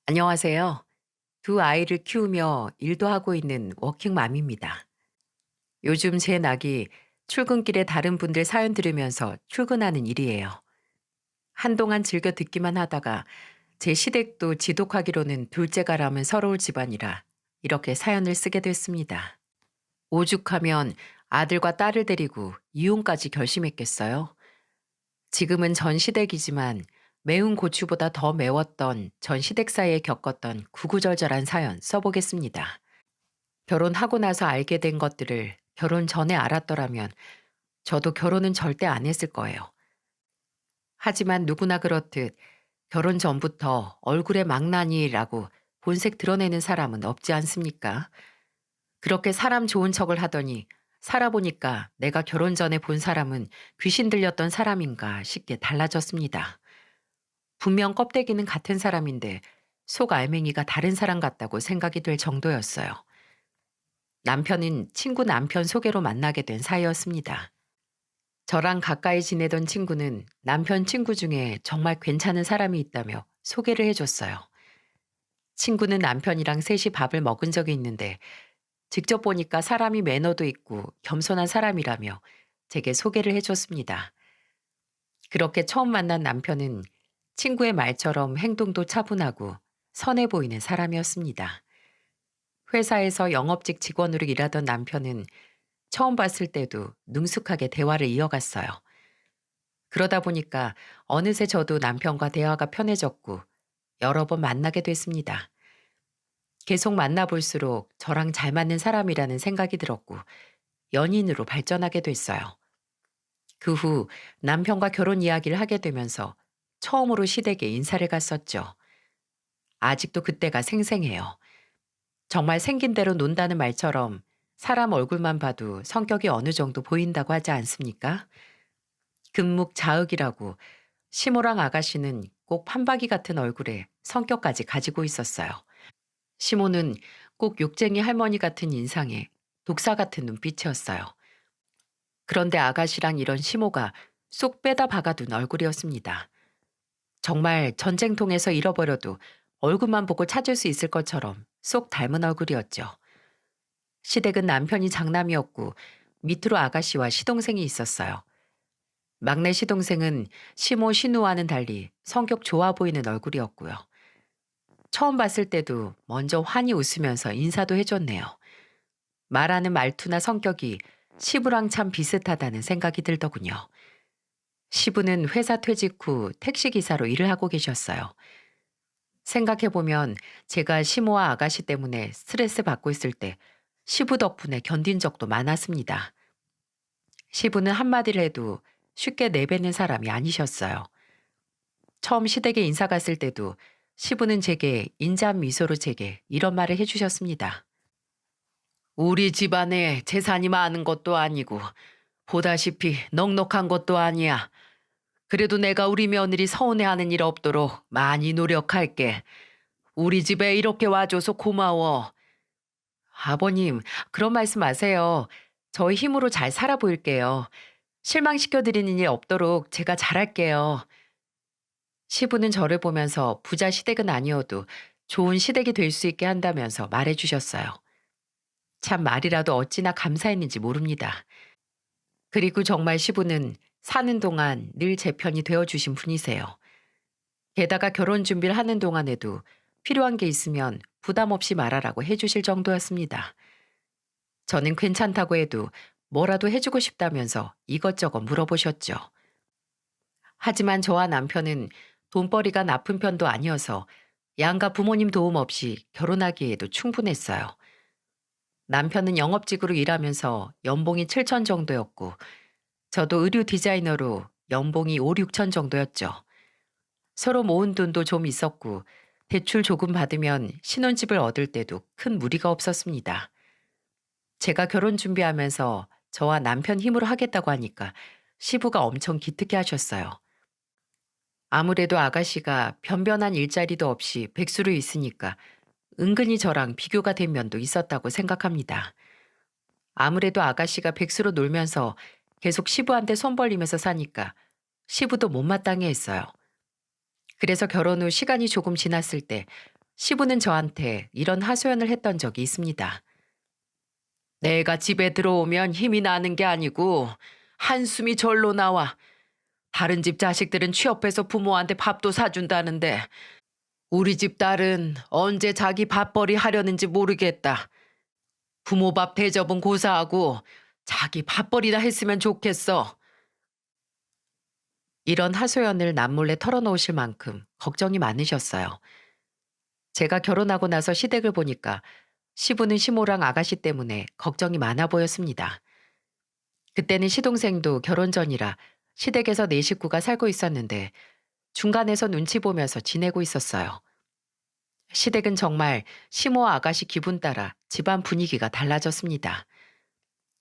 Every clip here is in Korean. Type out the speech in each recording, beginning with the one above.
안녕하세요. 두 아이를 키우며 일도 하고 있는 워킹맘입니다. 요즘 제 낙이 출근길에 다른 분들 사연 들으면서 출근하는 일이에요. 한동안 즐겨 듣기만 하다가 제 시댁도 지독하기로는 둘째가라면 서러울 집안이라 이렇게 사연을 쓰게 됐습니다. 오죽하면 아들과 딸을 데리고 이혼까지 결심했겠어요. 지금은 전 시댁이지만 매운 고추보다 더 매웠던 전 시댁사이에 겪었던 구구절절한 사연 써보겠습니다. 결혼하고 나서 알게 된 것들을 결혼 전에 알았더라면 저도 결혼은 절대 안 했을 거예요. 하지만 누구나 그렇듯 결혼 전부터 얼굴에 망나니라고 본색 드러내는 사람은 없지 않습니까? 그렇게 사람 좋은 척을 하더니 살아보니까 내가 결혼 전에 본 사람은 귀신 들렸던 사람인가 싶게 달라졌습니다. 분명 껍데기는 같은 사람인데 속 알맹이가 다른 사람 같다고 생각이 될 정도였어요. 남편은 친구 남편 소개로 만나게 된 사이였습니다. 저랑 가까이 지내던 친구는 남편 친구 중에 정말 괜찮은 사람이 있다며 소개를 해줬어요. 친구는 남편이랑 셋이 밥을 먹은 적이 있는데 직접 보니까 사람이 매너도 있고 겸손한 사람이라며 제게 소개를 해줬습니다. 그렇게 처음 만난 남편은 친구의 말처럼 행동도 차분하고 선해 보이는 사람이었습니다. 회사에서 영업직 직원으로 일하던 남편은 처음 봤을 때도 능숙하게 대화를 이어갔어요. 그러다 보니까 어느새 저도 남편과 대화가 편해졌고 여러 번 만나게 됐습니다. 계속 만나볼수록 저랑 잘 맞는 사람이라는 생각이 들었고 연인으로 발전하게 됐어요. 그 후 남편과 결혼 이야기를 하게 되면서 처음으로 시댁에 인사를 갔었죠. 아직도 그때가 생생해요. 정말 생긴 대로 논다는 말처럼 사람 얼굴만 봐도 성격이 어느 정도 보인다고 하지 않습니까? 금묵자흑이라고 시모랑 아가씨는 꼭 판박이 같은 얼굴에 성격까지 가지고 있었어요. 시모는 꼭 욕쟁이 할머니 같은 인상에 독사 같은 눈빛이었어요. 그런데 아가씨랑 이런 시모가 쏙 빼다 박아둔 얼굴이었습니다. 정말 전쟁통에서 잃어버려도 얼굴만 보고 찾을 수 있을 것처럼 쏙 닮은 얼굴이었죠. 시댁은 남편이 장남이었고 밑으로 아가씨와 시동생이 있었어요. 막내 시동생은 시모 신우와는 달리 성격 좋아 보이는 얼굴이었고요. 처음 봤을 때도 먼저 환히 웃으면서 인사도 해줬네요. 말하는 말투나 성격이 시부랑 참 비슷하다는 생각이 들더군요. 시부는 회사 퇴직 후 택시기사로 일을 하고 계셨어요. 생각해보면 제가 시모와 아가씨 때문에 스트레스 받고 있을 때 시부 덕분에 견딘 적도 많았습니다. 시부는 한마디를 해도 쉽게 내뱉는 사람이 아니셨어요. 처음 시댁에 인사 갔을 때도 시부는 제게 인자한 미소로 제게 이런 말을 해주셨습니다. 우리 집안에 재산이 많은 것도 아니고 보다시피 넉넉한 것도 아니야. 그래도 내가 우리 며느리 서운해하는 일 없도록 많이 노력할게. 우리 집에 이렇게 와줘서 고마워. 아버님, 그런 말씀 마세요. 저희 힘으로 잘 살아 보일게요. 실망시켜드리는 일 없도록 제가 잘할게요. 시부는 저를 보면서 부자 시댁은 아니어도 좋은 시댁이 될 수 있게 한다면서 말해주셨어요. 참 말이라도 어찌나 감사했는지 모릅니다. 그리고 정말 시부는 사는 동안 늘 제 편이 되어주신 분이세요. 게다가 결혼 준비를 하는 동안에도 필요한 게 있으면 부담 없이 말하라고 해주실 정도였습니다. 저는 괜찮다고 해도 뭐라도 해주고 싶다면서 이것저것 물어보셨죠. 하지만 저와 남편은 돈벌이가 나쁜 편도 아니어서 양가 부모님 도움 없이 결혼하기에도 충분했어요. 남편은 영업직으로 일하면서 연봉이 7천 정도였고 저도 의류 디자이너로 연봉이 5, 6천 정도였죠. 서로 모은 돈도 좀 있었고 대출 조금 받으면 신혼집을 얻을 때도 큰 무리가 없었습니다. 제가 결혼 준비하면서 저와 남편 힘으로 하겠다고 하니까 시부가 엄청 기특해 하셨어요. 아무래도 아가씨가 변변한 일자리도 없이 백수로 있으니까 은근히 저랑 비교가 된 면도 있었다고 생각합니다. 아무래도 아가씨가 백수로 놀면서 계속 시부한테 손 벌리면서 사니까 시부도 못마땅해 했어요. 그래서 결혼 후 시간이 조금 지났을 때 시부는 저한테 이런 하소연을 했던 적이 있습니다. 내가 집에 들어오면 힘이 나는 게 아니고 한숨이 절로 나와. 다른 집 자식들은 취업해서 부모한테 밥도 사준다는데 우리 집 딸은 언제 자기 밥벌이 하려는지 모르겠다. 부모 밥 대접은 고사하고 자기 밥벌이나 했으면 좋겠어. 이런 하소연을 남몰래 털어놓으실 만큼 걱정이 많으셨어요. 제가 결혼하고 나서 시댁을 보니까 시부는 시모랑 아가씨 때문에 걱정이 많아 보였습니다. 그때는 시동생도 결혼 전이라 시댁에서 네 식구가 살고 있었는데 중간에서 눈치 보면서 지내고 있었어요. 시댁은 정말 시모와 아가씨 기분 따라 집안 분위기가 달라졌습니다.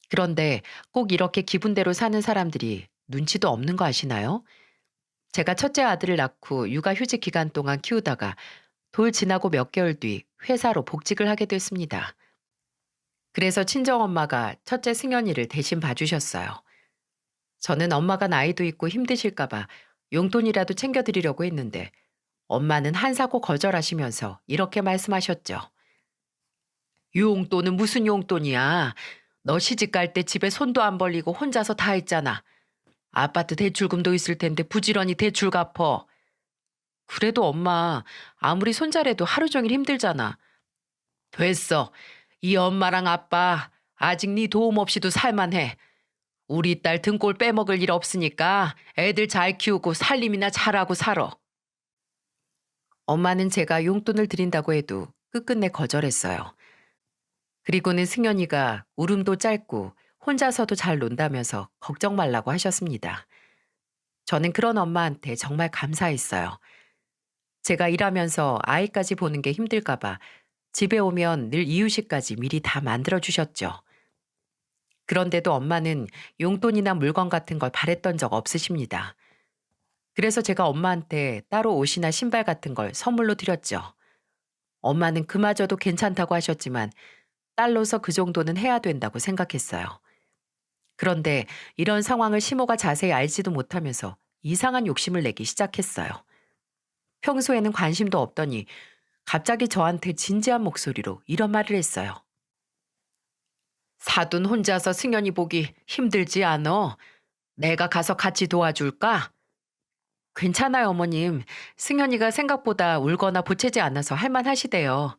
그런데 꼭 이렇게 기분대로 사는 사람들이 눈치도 없는 거 아시나요? 제가 첫째 아들을 낳고 육아휴직 기간 동안 키우다가 돌 지나고 몇 개월 뒤 회사로 복직을 하게 됐습니다. 그래서 친정엄마가 첫째 승연이를 대신 봐주셨어요. 저는 엄마가 나이도 있고 힘드실까봐 용돈이라도 챙겨드리려고 했는데 엄마는 한사코 거절하시면서 이렇게 말씀하셨죠. 용돈은 무슨 용돈이야. 너 시집 갈 때 집에 손도 안 벌리고 혼자서 다 했잖아. 아파트 대출금도 있을 텐데 부지런히 대출 갚어. 그래도 엄마 아무리 손자래도 하루 종일 힘들잖아. 됐어. 이 엄마랑 아빠 아직 네 도움 없이도 살만해. 우리 딸 등골 빼먹을 일 없으니까 애들 잘 키우고 살림이나 잘하고 살아. 엄마는 제가 용돈을 드린다고 해도 끝끝내 거절했어요. 그리고는 승연이가 울음도 짧고 혼자서도 잘 논다면서 걱정 말라고 하셨습니다. 저는 그런 엄마한테 정말 감사했어요. 제가 일하면서 아이까지 보는 게 힘들까봐 집에 오면 늘 이유식까지 미리 다 만들어 주셨죠. 그런데도 엄마는 용돈이나 물건 같은 걸 바랬던 적 없으십니다. 그래서 제가 엄마한테 따로 옷이나 신발 같은 걸 선물로 드렸죠. 엄마는 그마저도 괜찮다고 하셨지만 딸로서 그 정도는 해야 된다고 생각했어요. 그런데 이런 상황을 시모가 자세히 알지도 못하면서 이상한 욕심을 내기 시작했어요. 평소에는 관심도 없더니 갑자기 저한테 진지한 목소리로 이런 말을 했어요. 사돈 혼자서 승연이 보기 힘들지 않어? 내가 가서 같이 도와줄까? 괜찮아요, 어머님. 승연이가 생각보다 울거나 보채지 않아서 할만하시대요.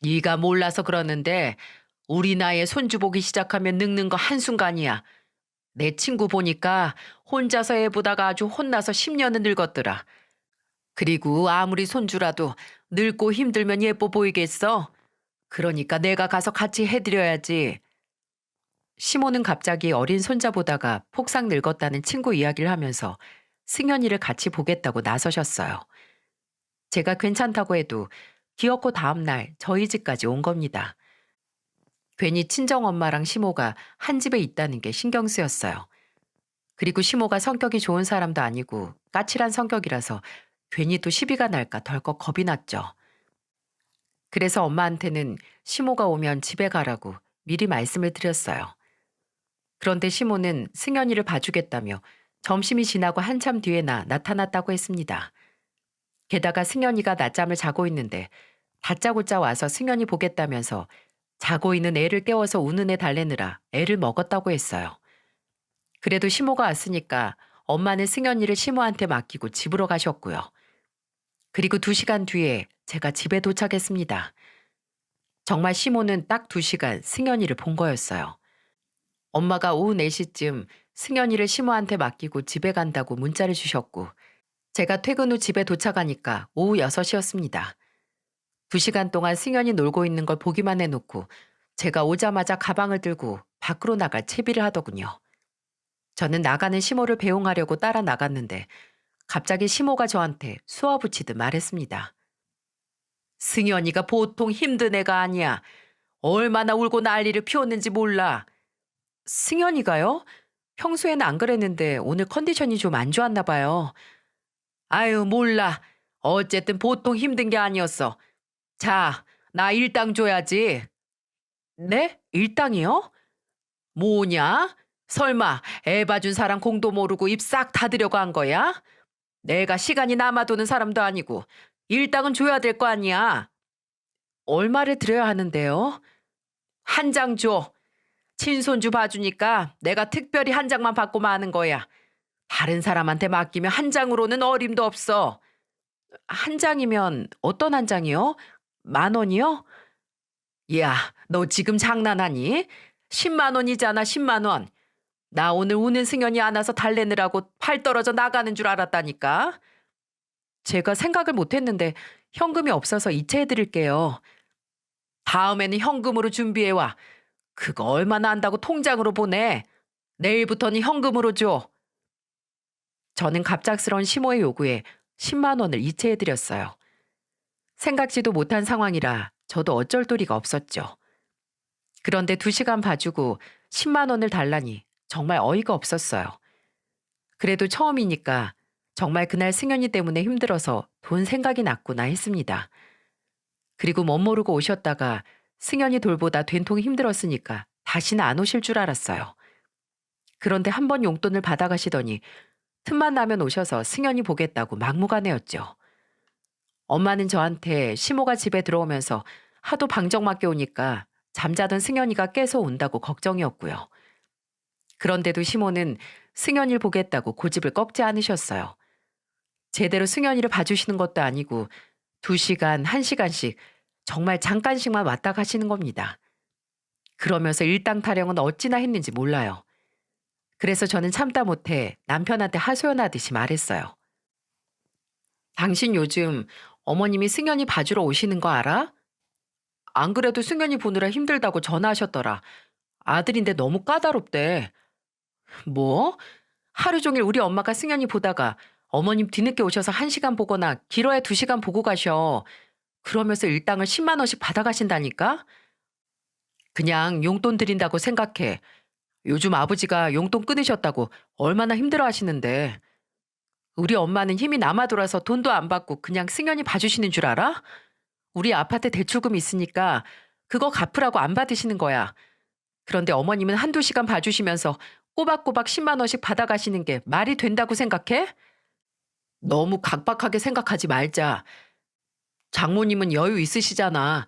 네가 몰라서 그러는데 우리 나이에 손주 보기 시작하면 늙는 거 한순간이야. 내 친구 보니까 혼자서 애 보다가 아주 혼나서 10년은 늙었더라. 그리고 아무리 손주라도 늙고 힘들면 예뻐 보이겠어? 그러니까 내가 가서 같이 해드려야지. 시모는 갑자기 어린 손자 보다가 폭삭 늙었다는 친구 이야기를 하면서 승연이를 같이 보겠다고 나서셨어요. 제가 괜찮다고 해도 기어코 다음날 저희 집까지 온 겁니다. 괜히 친정엄마랑 시모가 한 집에 있다는 게 신경 쓰였어요. 그리고 시모가 성격이 좋은 사람도 아니고 까칠한 성격이라서 괜히 또 시비가 날까 덜컥 겁이 났죠. 그래서 엄마한테는 시모가 오면 집에 가라고 미리 말씀을 드렸어요. 그런데 시모는 승연이를 봐주겠다며 점심이 지나고 한참 뒤에나 나타났다고 했습니다. 게다가 승연이가 낮잠을 자고 있는데 다짜고짜 와서 승연이 보겠다면서 자고 있는 애를 깨워서 우는 애 달래느라 애를 먹었다고 했어요. 그래도 시모가 왔으니까 엄마는 승연이를 시모한테 맡기고 집으로 가셨고요. 그리고 2시간 뒤에 제가 집에 도착했습니다. 정말 시모는 딱 2시간 승연이를 본 거였어요. 엄마가 오후 4시쯤 승연이를 시모한테 맡기고 집에 간다고 문자를 주셨고 제가 퇴근 후 집에 도착하니까 오후 6시였습니다. 2시간 동안 승연이 놀고 있는 걸 보기만 해놓고 제가 오자마자 가방을 들고 밖으로 나갈 채비를 하더군요. 저는 나가는 시모를 배웅하려고 따라 나갔는데 갑자기 시모가 저한테 쏘아붙이듯 말했습니다. 승연이가 보통 힘든 애가 아니야. 얼마나 울고 난리를 피웠는지 몰라. 승연이가요? 평소에는 안 그랬는데 오늘 컨디션이 좀 안 좋았나 봐요. 아유, 몰라. 어쨌든 보통 힘든 게 아니었어. 자, 나 일당 줘야지. 네? 일당이요? 뭐냐? 설마 애 봐준 사람 공도 모르고 입 싹 닫으려고 한 거야? 내가 시간이 남아도는 사람도 아니고 일당은 줘야 될 거 아니야. 얼마를 드려야 하는데요? 한 장 줘. 친손주 봐주니까 내가 특별히 한 장만 받고 마는 거야. 다른 사람한테 맡기면 한 장으로는 어림도 없어. 한 장이면 어떤 한 장이요? 10,000원이요? 야, 너 지금 장난하니? 10만 원이잖아, 10만 원. 나 오늘 우는 승연이 안 와서 달래느라고 팔 떨어져 나가는 줄 알았다니까. 제가 생각을 못했는데 현금이 없어서 이체해드릴게요. 다음에는 현금으로 준비해와. 그거 얼마나 한다고 통장으로 보내. 내일부터는 현금으로 줘. 저는 갑작스러운 시모의 요구에 10만 원을 이체해드렸어요. 생각지도 못한 상황이라 저도 어쩔 도리가 없었죠. 그런데 2시간 봐주고 10만 원을 달라니 정말 어이가 없었어요. 그래도 처음이니까 정말 그날 승연이 때문에 힘들어서 돈 생각이 났구나 했습니다. 그리고 멋모르고 오셨다가 승연이 돌보다 된통이 힘들었으니까 다시는 안 오실 줄 알았어요. 그런데 한 번 용돈을 받아가시더니 틈만 나면 오셔서 승연이 보겠다고 막무가내였죠. 엄마는 저한테 시모가 집에 들어오면서 하도 방정 맞게 오니까 잠자던 승연이가 깨서 온다고 걱정이었고요. 그런데도 시모는 승연이를 보겠다고 고집을 꺾지 않으셨어요. 제대로 승연이를 봐주시는 것도 아니고 2시간, 1시간씩 정말 잠깐씩만 왔다 가시는 겁니다. 그러면서 일당 타령은 어찌나 했는지 몰라요. 그래서 저는 참다 못해 남편한테 하소연하듯이 말했어요. 당신 요즘 어머님이 승연이 봐주러 오시는 거 알아? 안 그래도 승연이 보느라 힘들다고 전화하셨더라. 아들인데 너무 까다롭대. 뭐? 하루 종일 우리 엄마가 승연이 보다가 어머님 뒤늦게 오셔서 1시간 보거나 길어야 2시간 보고 가셔. 그러면서 일당을 10만 원씩 받아가신다니까? 그냥 용돈 드린다고 생각해. 요즘 아버지가 용돈 끊으셨다고 얼마나 힘들어 하시는데. 우리 엄마는 힘이 남아 돌아서 돈도 안 받고 그냥 승연히 봐주시는 줄 알아? 우리 아파트 대출금 있으니까 그거 갚으라고 안 받으시는 거야. 그런데 어머님은 1~2시간 봐주시면서 꼬박꼬박 10만 원씩 받아가시는 게 말이 된다고 생각해? 너무 각박하게 생각하지 말자. 장모님은 여유 있으시잖아.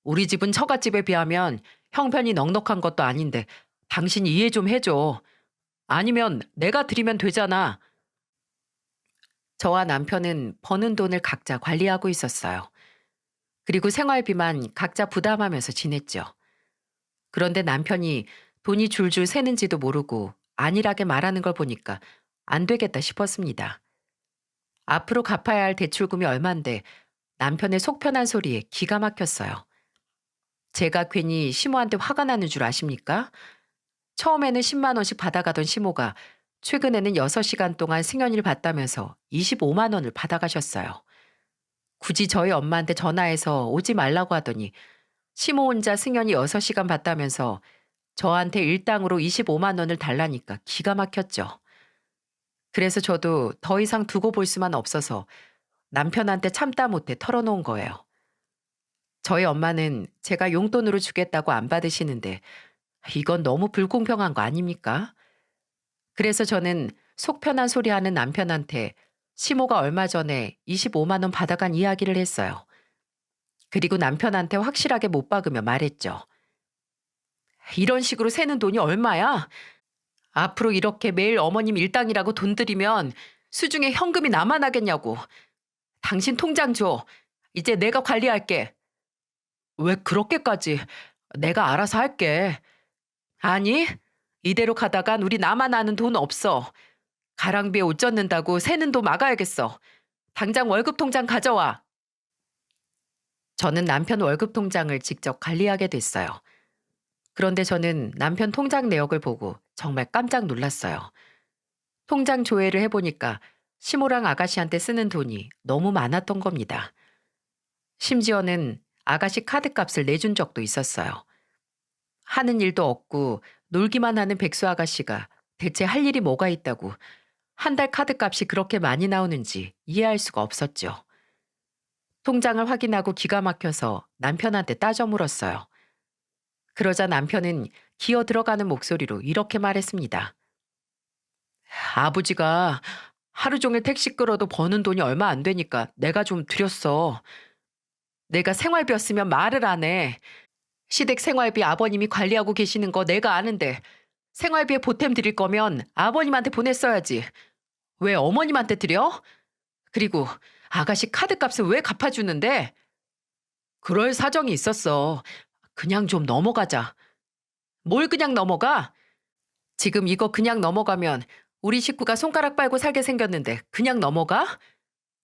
우리 집은 처갓집에 비하면 형편이 넉넉한 것도 아닌데 당신이 이해 좀 해줘. 아니면 내가 드리면 되잖아. 저와 남편은 버는 돈을 각자 관리하고 있었어요. 그리고 생활비만 각자 부담하면서 지냈죠. 그런데 남편이 돈이 줄줄 새는지도 모르고 안일하게 말하는 걸 보니까 안 되겠다 싶었습니다. 앞으로 갚아야 할 대출금이 얼만데 남편의 속 편한 소리에 기가 막혔어요. 제가 괜히 시모한테 화가 나는 줄 아십니까? 처음에는 10만 원씩 받아가던 시모가 최근에는 6시간 동안 승연이를 봤다면서 25만 원을 받아가셨어요. 굳이 저희 엄마한테 전화해서 오지 말라고 하더니 시모 혼자 승연이 6시간 봤다면서 저한테 일당으로 25만 원을 달라니까 기가 막혔죠. 그래서 저도 더 이상 두고 볼 수만 없어서 남편한테 참다 못해 털어놓은 거예요. 저희 엄마는 제가 용돈으로 주겠다고 안 받으시는데 이건 너무 불공평한 거 아닙니까? 그래서 저는 속 편한 소리 하는 남편한테 시모가 얼마 전에 25만 원 받아간 이야기를 했어요. 그리고 남편한테 확실하게 못 박으며 말했죠. 이런 식으로 새는 돈이 얼마야? 앞으로 이렇게 매일 어머님 일당이라고 돈 들이면 수중에 현금이 남아나겠냐고. 당신 통장 줘. 이제 내가 관리할게. 왜 그렇게까지? 내가 알아서 할게. 아니, 이대로 가다간 우리 나만 아는 돈 없어. 가랑비에 옷 젖는다고 새는 돈 막아야겠어. 당장 월급 통장 가져와. 저는 남편 월급 통장을 직접 관리하게 됐어요. 그런데 저는 남편 통장 내역을 보고 정말 깜짝 놀랐어요. 통장 조회를 해보니까 시모랑 아가씨한테 쓰는 돈이 너무 많았던 겁니다. 심지어는 아가씨 카드값을 내준 적도 있었어요. 하는 일도 없고 놀기만 하는 백수 아가씨가 대체 할 일이 뭐가 있다고 한 달 카드값이 그렇게 많이 나오는지 이해할 수가 없었죠. 통장을 확인하고 기가 막혀서 남편한테 따져 물었어요. 그러자 남편은 기어 들어가는 목소리로 이렇게 말했습니다. 아버지가 하루 종일 택시 끌어도 버는 돈이 얼마 안 되니까 내가 좀 드렸어. 내가 생활비였으면 말을 안 해. 시댁 생활비 아버님이 관리하고 계시는 거 내가 아는데 생활비에 보탬 드릴 거면 아버님한테 보냈어야지. 왜 어머님한테 드려? 그리고 아가씨 카드값을 왜 갚아주는데? 그럴 사정이 있었어. 그냥 좀 넘어가자. 뭘 그냥 넘어가? 지금 이거 그냥 넘어가면 우리 식구가 손가락 빨고 살게 생겼는데 그냥 넘어가?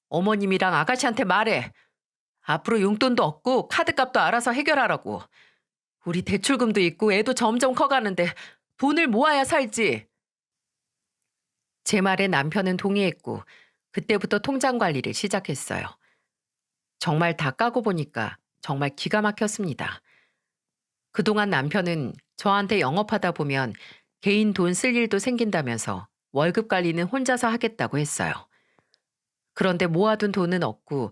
어머님이랑 아가씨한테 말해. 앞으로 용돈도 없고 카드값도 알아서 해결하라고. 우리 대출금도 있고 애도 점점 커가는데 돈을 모아야 살지. 제 말에 남편은 동의했고 그때부터 통장 관리를 시작했어요. 정말 다 까고 보니까 정말 기가 막혔습니다. 그동안 남편은 저한테 영업하다 보면 개인 돈 쓸 일도 생긴다면서 월급 관리는 혼자서 하겠다고 했어요. 그런데 모아둔 돈은 없고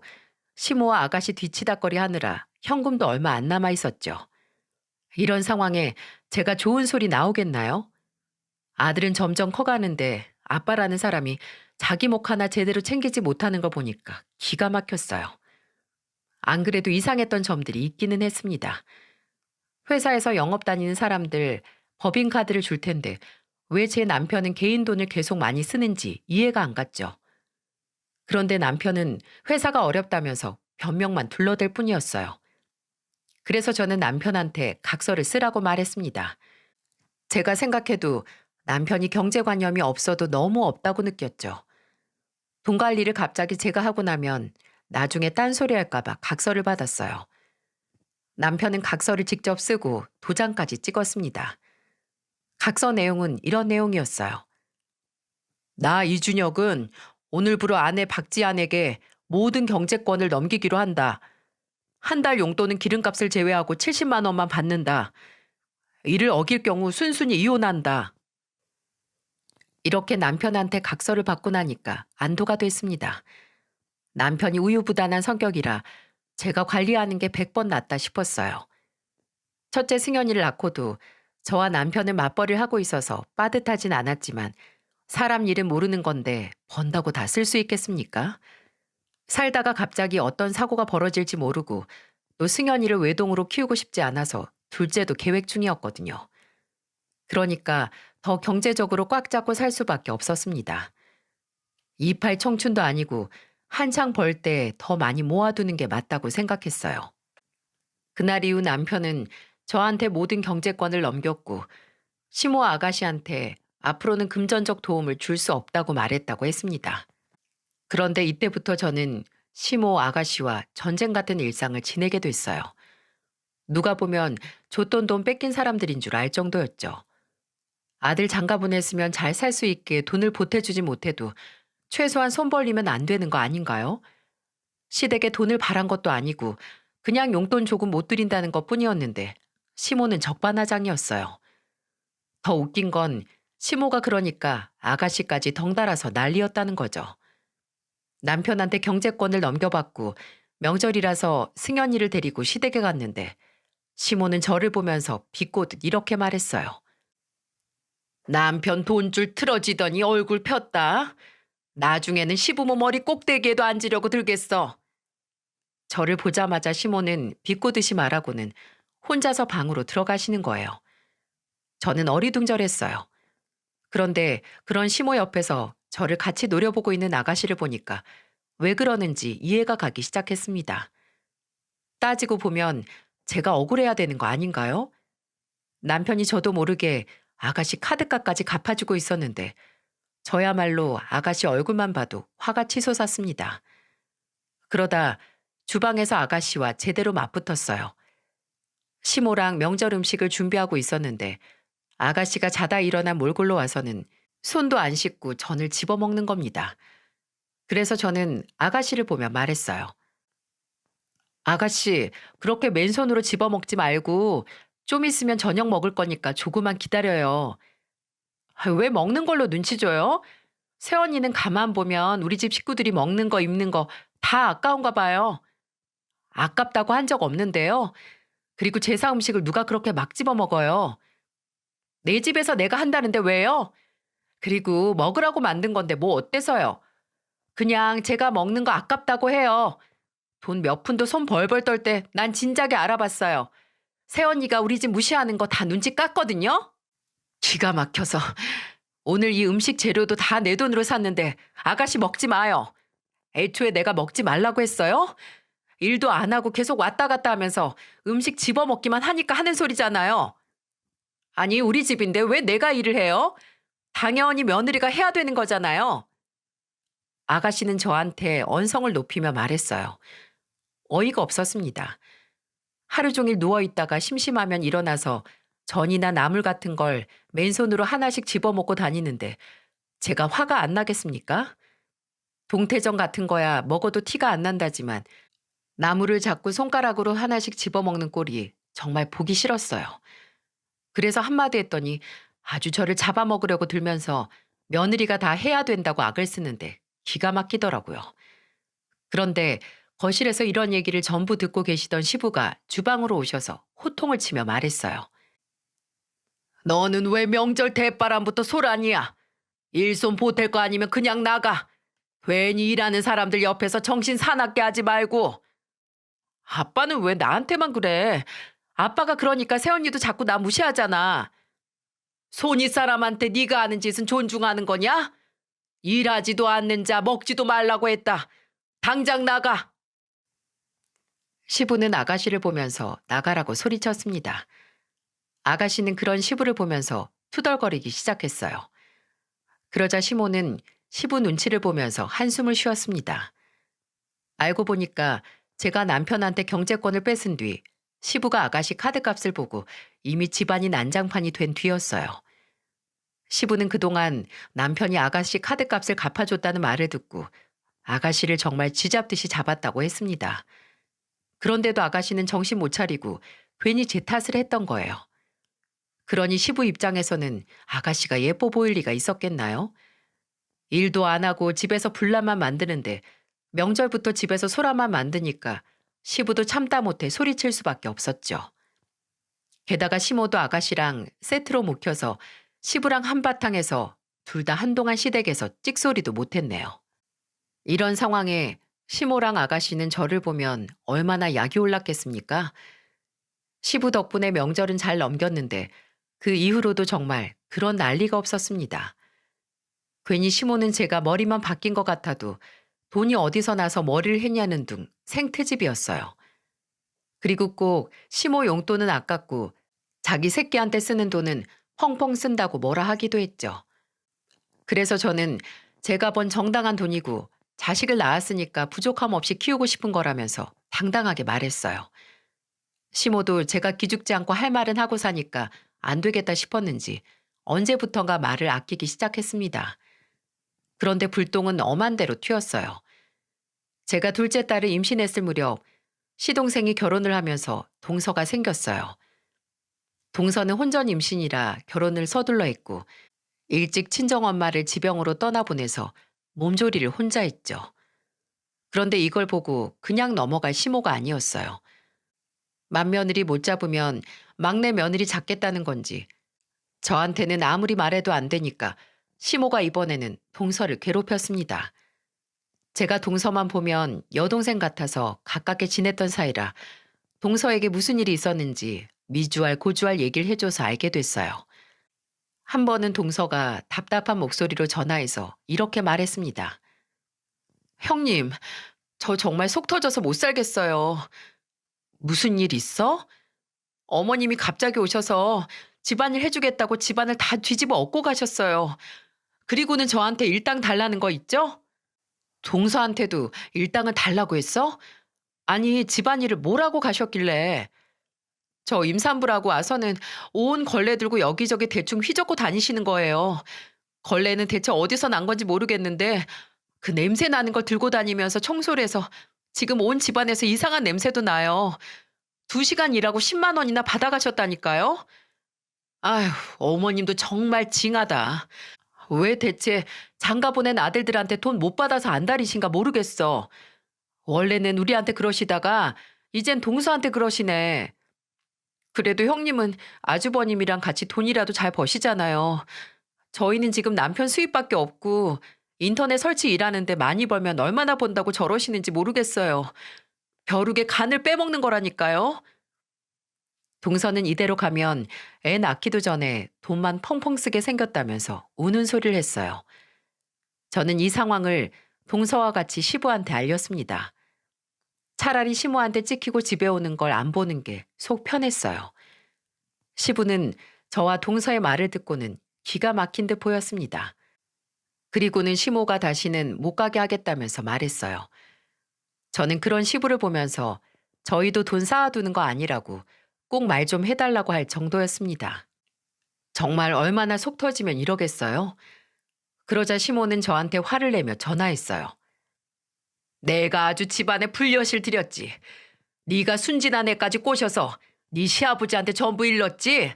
시모와 아가씨 뒤치다거리 하느라 현금도 얼마 안 남아 있었죠. 이런 상황에 제가 좋은 소리 나오겠나요? 아들은 점점 커가는데 아빠라는 사람이 자기 목 하나 제대로 챙기지 못하는 걸 보니까 기가 막혔어요. 안 그래도 이상했던 점들이 있기는 했습니다. 회사에서 영업 다니는 사람들 법인카드를 줄 텐데 왜 제 남편은 개인 돈을 계속 많이 쓰는지 이해가 안 갔죠. 그런데 남편은 회사가 어렵다면서 변명만 둘러댈 뿐이었어요. 그래서 저는 남편한테 각서를 쓰라고 말했습니다. 제가 생각해도 남편이 경제관념이 없어도 너무 없다고 느꼈죠. 돈 관리를 갑자기 제가 하고 나면 나중에 딴소리 할까봐 각서를 받았어요. 남편은 각서를 직접 쓰고 도장까지 찍었습니다. 각서 내용은 이런 내용이었어요. 나 이준혁은 오늘부로 아내 박지안에게 모든 경제권을 넘기기로 한다. 한 달 용돈은 기름값을 제외하고 70만 원만 받는다. 이를 어길 경우 순순히 이혼한다. 이렇게 남편한테 각서를 받고 나니까 안도가 됐습니다. 남편이 우유부단한 성격이라 제가 관리하는 게 100번 낫다 싶었어요. 첫째 승현이를 낳고도 저와 남편은 맞벌이를 하고 있어서 빠듯하진 않았지만 사람 일은 모르는 건데 번다고 다 쓸 수 있겠습니까? 살다가 갑자기 어떤 사고가 벌어질지 모르고 또 승현이를 외동으로 키우고 싶지 않아서 둘째도 계획 중이었거든요. 그러니까 더 경제적으로 꽉 잡고 살 수밖에 없었습니다. 28 청춘도 아니고 한창 벌 때 더 많이 모아두는 게 맞다고 생각했어요. 그날 이후 남편은 저한테 모든 경제권을 넘겼고 시모 아가씨한테 앞으로는 금전적 도움을 줄 수 없다고 말했다고 했습니다. 그런데 이때부터 저는 시모 아가씨와 전쟁 같은 일상을 지내게 됐어요. 누가 보면 줬던 돈 뺏긴 사람들인 줄 알 정도였죠. 아들 장가 보냈으면 잘 살 수 있게 돈을 보태주지 못해도 최소한 손 벌리면 안 되는 거 아닌가요? 시댁에 돈을 바란 것도 아니고 그냥 용돈 조금 못 드린다는 것 뿐이었는데 시모는 적반하장이었어요. 더 웃긴 건 시모가 그러니까 아가씨까지 덩달아서 난리였다는 거죠. 남편한테 경제권을 넘겨받고 명절이라서 승현이를 데리고 시댁에 갔는데 시모는 저를 보면서 비꼬듯 이렇게 말했어요. 남편 돈줄 틀어지더니 얼굴 폈다. 나중에는 시부모 머리 꼭대기에도 앉으려고 들겠어. 저를 보자마자 시모는 비꼬듯이 말하고는 혼자서 방으로 들어가시는 거예요. 저는 어리둥절했어요. 그런데 그런 시모 옆에서 저를 같이 노려보고 있는 아가씨를 보니까 왜 그러는지 이해가 가기 시작했습니다. 따지고 보면 제가 억울해야 되는 거 아닌가요? 남편이 저도 모르게 아가씨 카드값까지 갚아주고 있었는데 저야말로 아가씨 얼굴만 봐도 화가 치솟았습니다. 그러다 주방에서 아가씨와 제대로 맞붙었어요. 시모랑 명절 음식을 준비하고 있었는데 아가씨가 자다 일어나 몰골로 와서는 손도 안 씻고 전을 집어먹는 겁니다. 그래서 저는 아가씨를 보며 말했어요. 아가씨, 그렇게 맨손으로 집어먹지 말고 좀 있으면 저녁 먹을 거니까 조금만 기다려요. 왜 먹는 걸로 눈치 줘요? 새언니는 가만 보면 우리 집 식구들이 먹는 거 입는 거 다 아까운가 봐요. 아깝다고 한 적 없는데요. 그리고 제사 음식을 누가 그렇게 막 집어 먹어요. 내 집에서 내가 한다는데 왜요? 그리고 먹으라고 만든 건데 뭐 어때서요? 그냥 제가 먹는 거 아깝다고 해요. 돈 몇 푼도 손 벌벌 떨 때 난 진작에 알아봤어요. 새언니가 우리 집 무시하는 거 다 눈치 깠거든요? 기가 막혀서 오늘 이 음식 재료도 다 내 돈으로 샀는데 아가씨 먹지 마요. 애초에 내가 먹지 말라고 했어요? 일도 안 하고 계속 왔다 갔다 하면서 음식 집어먹기만 하니까 하는 소리잖아요. 아니, 우리 집인데 왜 내가 일을 해요? 당연히 며느리가 해야 되는 거잖아요. 아가씨는 저한테 언성을 높이며 말했어요. 어이가 없었습니다. 하루 종일 누워있다가 심심하면 일어나서 전이나 나물 같은 걸 맨손으로 하나씩 집어먹고 다니는데 제가 화가 안 나겠습니까? 동태전 같은 거야 먹어도 티가 안 난다지만 나물을 자꾸 손가락으로 하나씩 집어먹는 꼴이 정말 보기 싫었어요. 그래서 한마디 했더니 아주 저를 잡아먹으려고 들면서 며느리가 다 해야 된다고 악을 쓰는데 기가 막히더라고요. 그런데 거실에서 이런 얘기를 전부 듣고 계시던 시부가 주방으로 오셔서 호통을 치며 말했어요. 너는 왜 명절 대바람부터 소란이야? 일손 보탤 거 아니면 그냥 나가. 괜히 일하는 사람들 옆에서 정신 사납게 하지 말고. 아빠는 왜 나한테만 그래? 아빠가 그러니까 새언니도 자꾸 나 무시하잖아. 손윗 사람한테 네가 하는 짓은 존중하는 거냐? 일하지도 않는 자 먹지도 말라고 했다. 당장 나가. 시부는 아가씨를 보면서 나가라고 소리쳤습니다. 아가씨는 그런 시부를 보면서 투덜거리기 시작했어요. 그러자 시모는 시부 눈치를 보면서 한숨을 쉬었습니다. 알고 보니까 제가 남편한테 경제권을 뺏은 뒤 시부가 아가씨 카드값을 보고 이미 집안이 난장판이 된 뒤였어요. 시부는 그동안 남편이 아가씨 카드값을 갚아줬다는 말을 듣고 아가씨를 정말 쥐잡듯이 잡았다고 했습니다. 그런데도 아가씨는 정신 못 차리고 괜히 제 탓을 했던 거예요. 그러니 시부 입장에서는 아가씨가 예뻐 보일 리가 있었겠나요? 일도 안 하고 집에서 분란만 만드는데 명절부터 집에서 소란만 만드니까 시부도 참다 못해 소리칠 수밖에 없었죠. 게다가 시모도 아가씨랑 세트로 묵혀서 시부랑 한바탕에서 둘 다 한동안 시댁에서 찍소리도 못했네요. 이런 상황에 시모랑 아가씨는 저를 보면 얼마나 약이 올랐겠습니까? 시부 덕분에 명절은 잘 넘겼는데 그 이후로도 정말 그런 난리가 없었습니다. 괜히 시모는 제가 머리만 바뀐 것 같아도 돈이 어디서 나서 머리를 했냐는 둥 생트집이었어요. 그리고 꼭 시모 용돈은 아깝고 자기 새끼한테 쓰는 돈은 펑펑 쓴다고 뭐라 하기도 했죠. 그래서 저는 제가 번 정당한 돈이고 자식을 낳았으니까 부족함 없이 키우고 싶은 거라면서 당당하게 말했어요. 시모도 제가 기죽지 않고 할 말은 하고 사니까 안 되겠다 싶었는지 언제부턴가 말을 아끼기 시작했습니다. 그런데 불똥은 엄한 대로 튀었어요. 제가 둘째 딸을 임신했을 무렵 시동생이 결혼을 하면서 동서가 생겼어요. 동서는 혼전 임신이라 결혼을 서둘러 했고 일찍 친정엄마를 지병으로 떠나보내서 몸조리를 혼자 했죠. 그런데 이걸 보고 그냥 넘어갈 시모가 아니었어요. 맏며느리 못 잡으면 막내 며느리 잡겠다는 건지 저한테는 아무리 말해도 안 되니까 시모가 이번에는 동서를 괴롭혔습니다. 제가 동서만 보면 여동생 같아서 가깝게 지냈던 사이라 동서에게 무슨 일이 있었는지 미주알 고주알 얘기를 해줘서 알게 됐어요. 한 번은 동서가 답답한 목소리로 전화해서 이렇게 말했습니다. 형님, 저 정말 속 터져서 못 살겠어요. 무슨 일 있어? 어머님이 갑자기 오셔서 집안일 해주겠다고 집안을 다 뒤집어 엎고 가셨어요. 그리고는 저한테 일당 달라는 거 있죠? 동서한테도 일당을 달라고 했어? 아니, 집안일을 뭐라고 가셨길래. 저 임산부라고 와서는 온 걸레 들고 여기저기 대충 휘젓고 다니시는 거예요. 걸레는 대체 어디서 난 건지 모르겠는데 그 냄새 나는 걸 들고 다니면서 청소를 해서 지금 온 집안에서 이상한 냄새도 나요. 2시간 일하고 10만 원이나 받아가셨다니까요. 아휴, 어머님도 정말 징하다. 왜 대체 장가 보낸 아들들한테 돈 못 받아서 안달이신가 모르겠어. 원래는 우리한테 그러시다가 이젠 동서한테 그러시네. 그래도 형님은 아주버님이랑 같이 돈이라도 잘 버시잖아요. 저희는 지금 남편 수입밖에 없고 인터넷 설치 일하는데 많이 벌면 얼마나 번다고 저러시는지 모르겠어요. 벼룩에 간을 빼먹는 거라니까요. 동서는 이대로 가면 애 낳기도 전에 돈만 펑펑 쓰게 생겼다면서 우는 소리를 했어요. 저는 이 상황을 동서와 같이 시부한테 알렸습니다. 차라리 시모한테 찍히고 집에 오는 걸 안 보는 게 속 편했어요. 시부는 저와 동서의 말을 듣고는 기가 막힌 듯 보였습니다. 그리고는 시모가 다시는 못 가게 하겠다면서 말했어요. 저는 그런 시부를 보면서 저희도 돈 쌓아두는 거 아니라고 꼭 말 좀 해달라고 할 정도였습니다. 정말 얼마나 속 터지면 이러겠어요? 그러자 시모는 저한테 화를 내며 전화했어요. 내가 아주 집안에 불려실 들였지. 네가 순진한 애까지 꼬셔서 네 시아버지한테 전부 일렀지.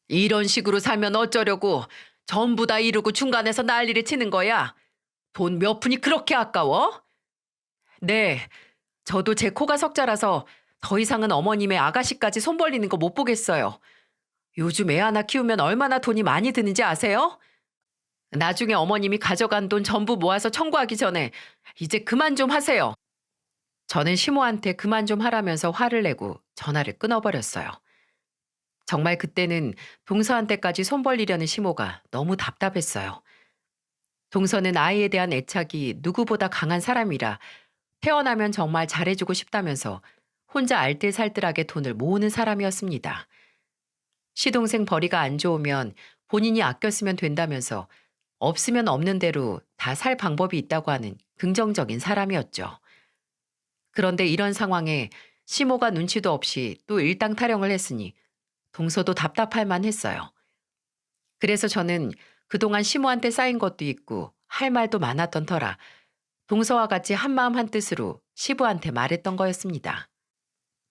이런 식으로 살면 어쩌려고 전부 다 이루고 중간에서 난리를 치는 거야. 돈 몇 푼이 그렇게 아까워? 네, 저도 제 코가 석자라서 더 이상은 어머님의 아가씨까지 손 벌리는 거 못 보겠어요. 요즘 애 하나 키우면 얼마나 돈이 많이 드는지 아세요? 나중에 어머님이 가져간 돈 전부 모아서 청구하기 전에 이제 그만 좀 하세요. 저는 시모한테 그만 좀 하라면서 화를 내고 전화를 끊어버렸어요. 정말 그때는 동서한테까지 손 벌리려는 시모가 너무 답답했어요. 동서는 아이에 대한 애착이 누구보다 강한 사람이라 태어나면 정말 잘해주고 싶다면서 혼자 알뜰살뜰하게 돈을 모으는 사람이었습니다. 시동생 벌이가 안 좋으면 본인이 아껴 쓰면 된다면서 없으면 없는 대로 다 살 방법이 있다고 하는 긍정적인 사람이었죠. 그런데 이런 상황에 시모가 눈치도 없이 또 일당타령을 했으니 동서도 답답할 만했어요. 그래서 저는 그동안 시모한테 쌓인 것도 있고 할 말도 많았던 터라 동서와 같이 한마음 한뜻으로 시부한테 말했던 거였습니다.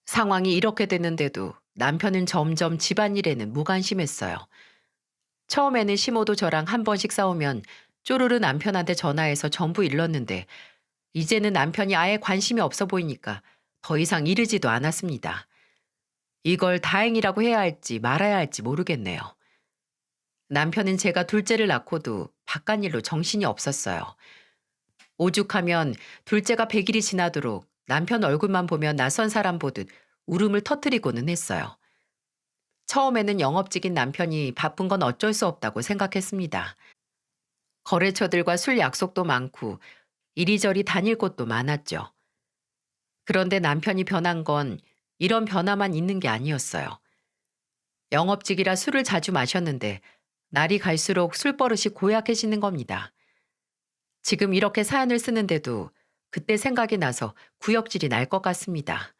상황이 이렇게 됐는데도 남편은 점점 집안일에는 무관심했어요. 처음에는 시모도 저랑 한 번씩 싸우면 쪼르르 남편한테 전화해서 전부 일렀는데 이제는 남편이 아예 관심이 없어 보이니까 더 이상 이르지도 않았습니다. 이걸 다행이라고 해야 할지 말아야 할지 모르겠네요. 남편은 제가 둘째를 낳고도 바깥일로 정신이 없었어요. 오죽하면 둘째가 100일이 지나도록 남편 얼굴만 보면 낯선 사람 보듯 울음을 터뜨리고는 했어요. 처음에는 영업직인 남편이 바쁜 건 어쩔 수 없다고 생각했습니다. 거래처들과 술 약속도 많고 이리저리 다닐 곳도 많았죠. 그런데 남편이 변한 건 이런 변화만 있는 게 아니었어요. 영업직이라 술을 자주 마셨는데 날이 갈수록 술버릇이 고약해지는 겁니다. 지금 이렇게 사연을 쓰는데도 그때 생각이 나서 구역질이 날 것 같습니다.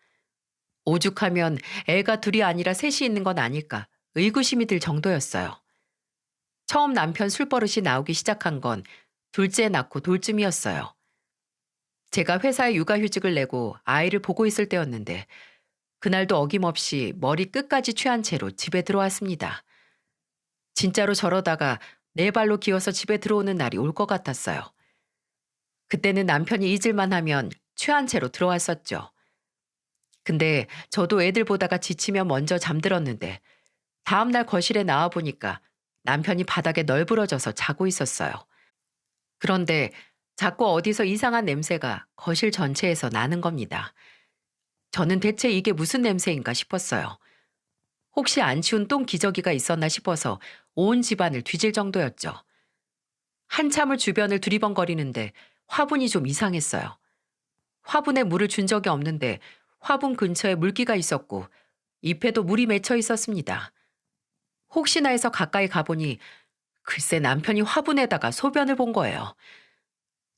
오죽하면 애가 둘이 아니라 셋이 있는 건 아닐까 의구심이 들 정도였어요. 처음 남편 술버릇이 나오기 시작한 건 둘째 낳고 돌쯤이었어요. 제가 회사에 육아휴직을 내고 아이를 보고 있을 때였는데 그날도 어김없이 머리 끝까지 취한 채로 집에 들어왔습니다. 진짜로 저러다가 네 발로 기어서 집에 들어오는 날이 올 것 같았어요. 그때는 남편이 잊을만 하면 취한 채로 들어왔었죠. 근데 저도 애들 보다가 지치면 먼저 잠들었는데 다음날 거실에 나와보니까 남편이 바닥에 널브러져서 자고 있었어요. 그런데 자꾸 어디서 이상한 냄새가 거실 전체에서 나는 겁니다. 저는 대체 이게 무슨 냄새인가 싶었어요. 혹시 안 치운 똥 기저귀가 있었나 싶어서 온 집안을 뒤질 정도였죠. 한참을 주변을 두리번거리는데 화분이 좀 이상했어요. 화분에 물을 준 적이 없는데 화분 근처에 물기가 있었고 잎에도 물이 맺혀 있었습니다. 혹시나 해서 가까이 가보니 글쎄 남편이 화분에다가 소변을 본 거예요.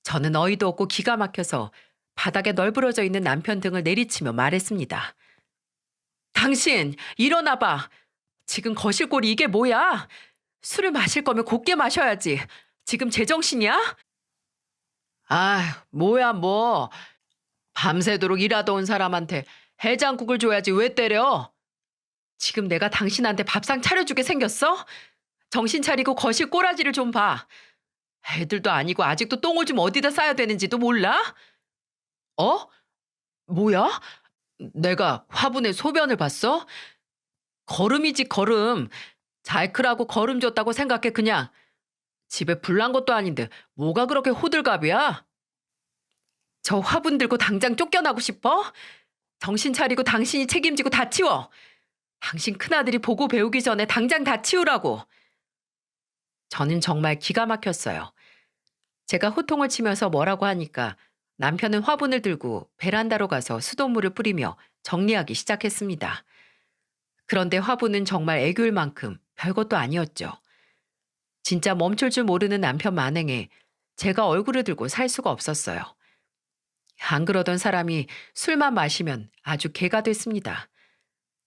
저는 어이도 없고 기가 막혀서 바닥에 널브러져 있는 남편 등을 내리치며 말했습니다. 당신 일어나봐. 지금 거실골이 이게 뭐야? 술을 마실 거면 곱게 마셔야지. 지금 제정신이야? 아, 뭐야 뭐. 밤새도록 일하다 온 사람한테 해장국을 줘야지 왜 때려? 지금 내가 당신한테 밥상 차려주게 생겼어? 정신 차리고 거실 꼬라지를 좀 봐. 애들도 아니고 아직도 똥을 좀 어디다 싸야 되는지도 몰라? 어? 뭐야? 내가 화분에 소변을 봤어? 걸음이지 걸음. 잘 크라고 걸음 줬다고 생각해 그냥. 집에 불난 것도 아닌데 뭐가 그렇게 호들갑이야? 저 화분 들고 당장 쫓겨나고 싶어? 정신 차리고 당신이 책임지고 다 치워. 당신 큰아들이 보고 배우기 전에 당장 다 치우라고. 저는 정말 기가 막혔어요. 제가 호통을 치면서 뭐라고 하니까 남편은 화분을 들고 베란다로 가서 수돗물을 뿌리며 정리하기 시작했습니다. 그런데 화분은 정말 애교일 만큼 별것도 아니었죠. 진짜 멈출 줄 모르는 남편 만행에 제가 얼굴을 들고 살 수가 없었어요. 안 그러던 사람이 술만 마시면 아주 개가 됐습니다.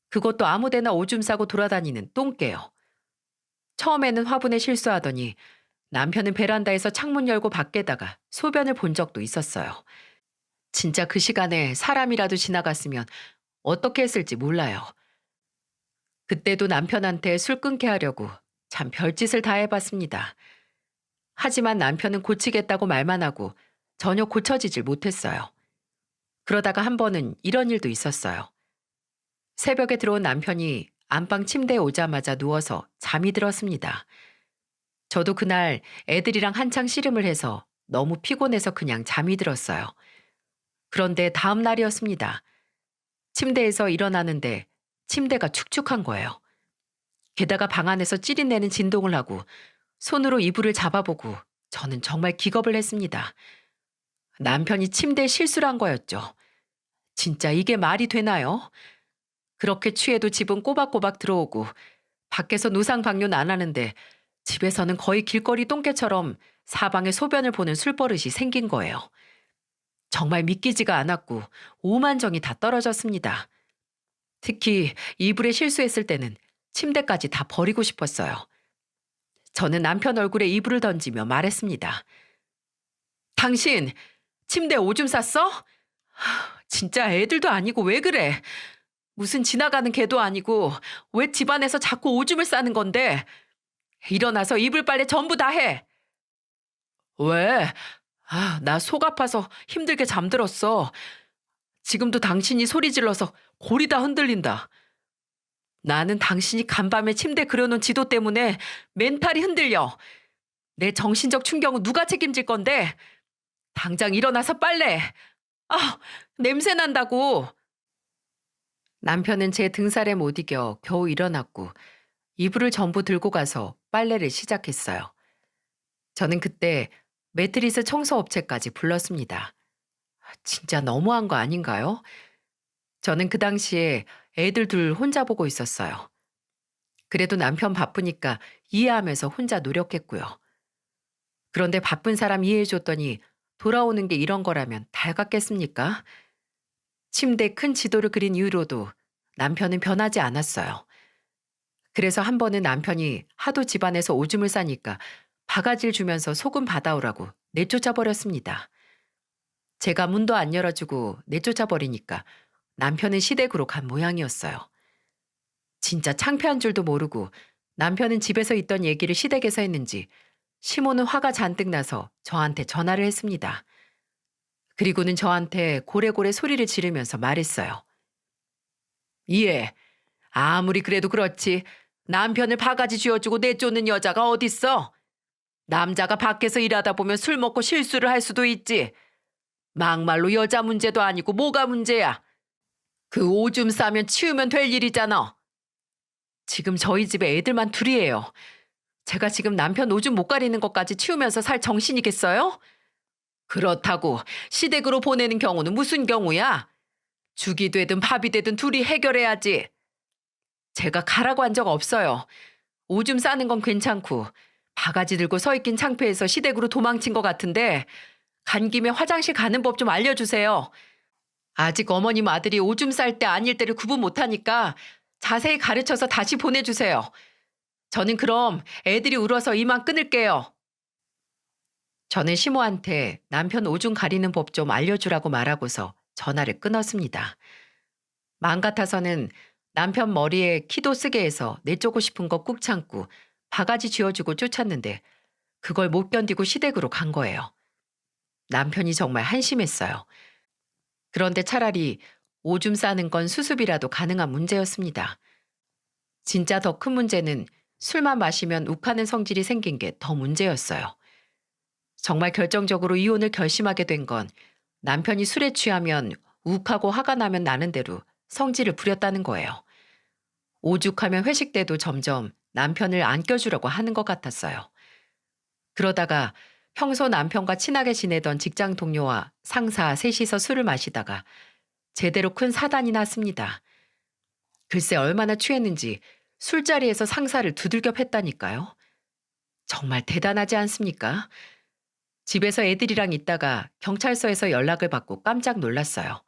그것도 아무데나 오줌 싸고 돌아다니는 똥개요. 처음에는 화분에 실수하더니 남편은 베란다에서 창문 열고 밖에다가 소변을 본 적도 있었어요. 진짜 그 시간에 사람이라도 지나갔으면 어떻게 했을지 몰라요. 그때도 남편한테 술 끊게 하려고 참 별짓을 다 해봤습니다. 하지만 남편은 고치겠다고 말만 하고 전혀 고쳐지질 못했어요. 그러다가 한 번은 이런 일도 있었어요. 새벽에 들어온 남편이 안방 침대에 오자마자 누워서 잠이 들었습니다. 저도 그날 애들이랑 한창 씨름을 해서 너무 피곤해서 그냥 잠이 들었어요. 그런데 다음 날이었습니다. 침대에서 일어나는데 침대가 축축한 거예요. 게다가 방 안에서 찌릿내는 진동을 하고 손으로 이불을 잡아보고 저는 정말 기겁을 했습니다. 남편이 침대에 실수를 한 거였죠. 진짜 이게 말이 되나요? 그렇게 취해도 집은 꼬박꼬박 들어오고 밖에서 노상방뇨는 안 하는데 집에서는 거의 길거리 똥개처럼 사방에 소변을 보는 술버릇이 생긴 거예요. 정말 믿기지가 않았고 오만정이 다 떨어졌습니다. 특히 이불에 실수했을 때는 침대까지 다 버리고 싶었어요. 저는 남편 얼굴에 이불을 던지며 말했습니다. 당신 침대에 오줌 쌌어? 진짜 애들도 아니고 왜 그래? 무슨 지나가는 개도 아니고 왜 집안에서 자꾸 오줌을 싸는 건데? 일어나서 이불 빨래 전부 다 해. 왜? 나 속 아파서 힘들게 잠들었어. 지금도 당신이 소리 질러서 골이 다 흔들린다. 나는 당신이 간밤에 침대 그려놓은 지도 때문에 멘탈이 흔들려. 내 정신적 충격은 누가 책임질 건데? 당장 일어나서 빨래. 냄새 난다고. 남편은 제 등살에 못 이겨 겨우 일어났고 이불을 전부 들고 가서 빨래를 시작했어요. 저는 그때 매트리스 청소업체까지 불렀습니다. 진짜 너무한 거 아닌가요? 저는 그 당시에 애들 둘 혼자 보고 있었어요. 그래도 남편 바쁘니까 이해하면서 혼자 노력했고요. 그런데 바쁜 사람 이해해줬더니 돌아오는 게 이런 거라면 달갑겠습니까? 침대에 큰 지도를 그린 이후로도 남편은 변하지 않았어요. 그래서 한 번은 남편이 하도 집안에서 오줌을 싸니까 바가지를 주면서 소금 받아오라고 내쫓아 버렸습니다. 제가 문도 안 열어주고 내쫓아 버리니까 남편은 시댁으로 간 모양이었어요. 진짜 창피한 줄도 모르고 남편은 집에서 있던 얘기를 시댁에서 했는지 시모는 화가 잔뜩 나서 저한테 전화를 했습니다. 그리고는 저한테 고래고래 소리를 지르면서 말했어요. 예, 아무리 그래도 그렇지 남편을 바가지 쥐어주고 내쫓는 여자가 어딨어? 남자가 밖에서 일하다 보면 술 먹고 실수를 할 수도 있지. 막말로 여자 문제도 아니고 뭐가 문제야? 그 오줌 싸면 치우면 될 일이잖아. 지금 저희 집에 애들만 둘이에요. 제가 지금 남편 오줌 못 가리는 것까지 치우면서 살 정신이겠어요? 그렇다고 시댁으로 보내는 경우는 무슨 경우야? 죽이 되든 밥이 되든 둘이 해결해야지. 제가 가라고 한 적 없어요. 오줌 싸는 건 괜찮고 바가지 들고 서 있긴 창피해서 시댁으로 도망친 것 같은데 간 김에 화장실 가는 법 좀 알려주세요. 아직 어머님 아들이 오줌 쌀 때 아닐 때를 구분 못하니까 자세히 가르쳐서 다시 보내주세요. 저는 그럼 애들이 울어서 이만 끊을게요. 저는 시모한테 남편 오줌 가리는 법 좀 알려주라고 말하고서 전화를 끊었습니다. 마음 같아서는 남편 머리에 키도 쓰게 해서 내쫓고 싶은 거 꾹 참고 바가지 쥐어주고 쫓았는데 그걸 못 견디고 시댁으로 간 거예요. 남편이 정말 한심했어요. 그런데 차라리 오줌 싸는 건 수습이라도 가능한 문제였습니다. 진짜 더 큰 문제는 술만 마시면 욱하는 성질이 생긴 게 더 문제였어요. 정말 결정적으로 이혼을 결심하게 된 건 남편이 술에 취하면 욱하고 화가 나면 나는 대로 성질을 부렸다는 거예요. 오죽하면 회식 때도 점점 남편을 안 껴주려고 하는 것 같았어요. 그러다가 평소 남편과 친하게 지내던 직장 동료와 상사 셋이서 술을 마시다가 제대로 큰 사단이 났습니다. 글쎄 얼마나 취했는지 술자리에서 상사를 두들겨 팼다니까요. 정말 대단하지 않습니까? 집에서 애들이랑 있다가 경찰서에서 연락을 받고 깜짝 놀랐어요.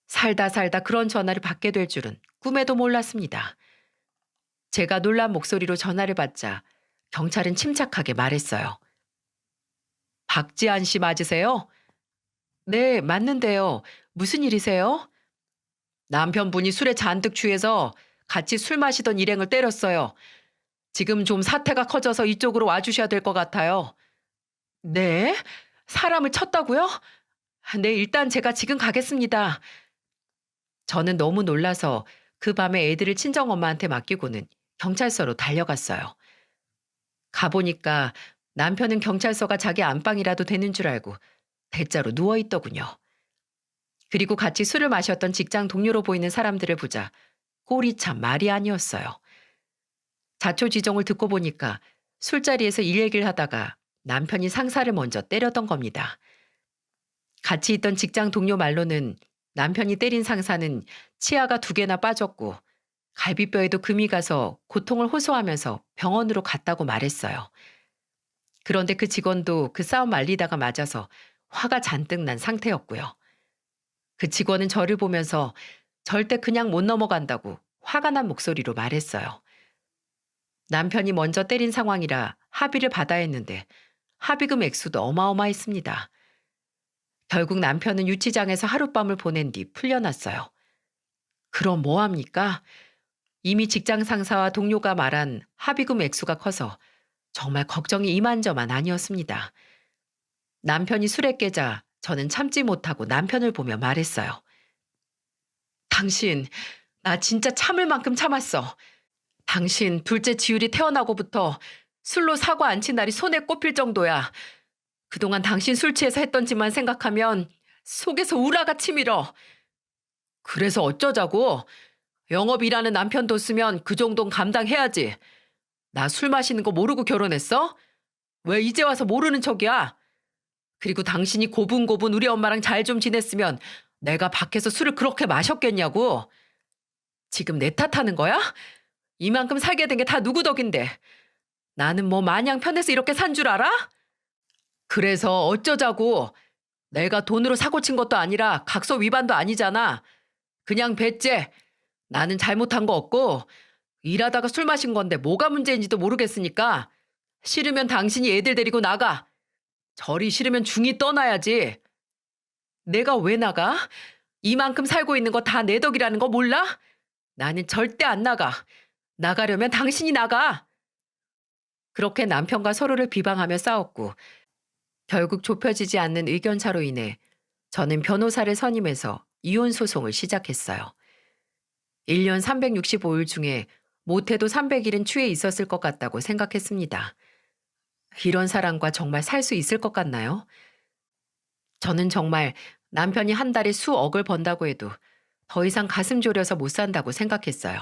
살다 살다 그런 전화를 받게 될 줄은 꿈에도 몰랐습니다. 제가 놀란 목소리로 전화를 받자 경찰은 침착하게 말했어요. 박지한 씨 맞으세요? 네, 맞는데요. 무슨 일이세요? 남편분이 술에 잔뜩 취해서 같이 술 마시던 일행을 때렸어요. 지금 좀 사태가 커져서 이쪽으로 와주셔야 될 것 같아요. 네? 사람을 쳤다고요? 네, 일단 제가 지금 가겠습니다. 저는 너무 놀라서 그 밤에 애들을 친정엄마한테 맡기고는 경찰서로 달려갔어요. 가보니까 남편은 경찰서가 자기 안방이라도 되는 줄 알고 대자로 누워있더군요. 그리고 같이 술을 마셨던 직장 동료로 보이는 사람들을 보자 꼴이 참 말이 아니었어요. 자초지종을 듣고 보니까 술자리에서 일 얘기를 하다가 남편이 상사를 먼저 때렸던 겁니다. 같이 있던 직장 동료 말로는 남편이 때린 상사는 치아가 2개나 빠졌고 갈비뼈에도 금이 가서 고통을 호소하면서 병원으로 갔다고 말했어요. 그런데 그 직원도 그 싸움 말리다가 맞아서 화가 잔뜩 난 상태였고요. 그 직원은 저를 보면서 절대 그냥 못 넘어간다고 화가 난 목소리로 말했어요. 남편이 먼저 때린 상황이라 합의를 받아야 했는데 합의금 액수도 어마어마했습니다. 결국 남편은 유치장에서 하룻밤을 보낸 뒤 풀려났어요. 그럼 뭐 합니까? 이미 직장 상사와 동료가 말한 합의금 액수가 커서 정말 걱정이 이만저만 아니었습니다. 남편이 술에 깨자 저는 참지 못하고 남편을 보며 말했어요. 당신, 나 진짜 참을 만큼 참았어. 당신 둘째 지율이 태어나고부터 술로 사고 안 친 날이 손에 꼽힐 정도야. 그동안 당신 술 취해서 했던 짓만 생각하면 속에서 우라가 치밀어. 그래서 어쩌자고? 영업 일하는 남편 뒀으면 그 정도는 감당해야지. 나 술 마시는 거 모르고 결혼했어? 왜 이제 와서 모르는 척이야? 그리고 당신이 고분고분 우리 엄마랑 잘 좀 지냈으면 내가 밖에서 술을 그렇게 마셨겠냐고. 지금 내 탓하는 거야? 이만큼 살게 된 게 다 누구 덕인데. 나는 뭐 마냥 편해서 이렇게 산 줄 알아? 그래서 어쩌자고. 내가 돈으로 사고 친 것도 아니라 각서 위반도 아니잖아. 그냥 배째. 나는 잘못한 거 없고 일하다가 술 마신 건데 뭐가 문제인지도 모르겠으니까 싫으면 당신이 애들 데리고 나가. 저리 싫으면 중이 떠나야지. 내가 왜 나가? 이만큼 살고 있는 거 다 내 덕이라는 거 몰라? 나는 절대 안 나가. 나가려면 당신이 나가. 그렇게 남편과 서로를 비방하며 싸웠고 결국 좁혀지지 않는 의견차로 인해 저는 변호사를 선임해서 이혼 소송을 시작했어요. 1년 365일 중에 못해도 300일은 취해 있었을 것 같다고 생각했습니다. 이런 사람과 정말 살 수 있을 것 같나요? 저는 정말 남편이 한 달에 수억을 번다고 해도 더 이상 가슴 졸여서 못 산다고 생각했어요.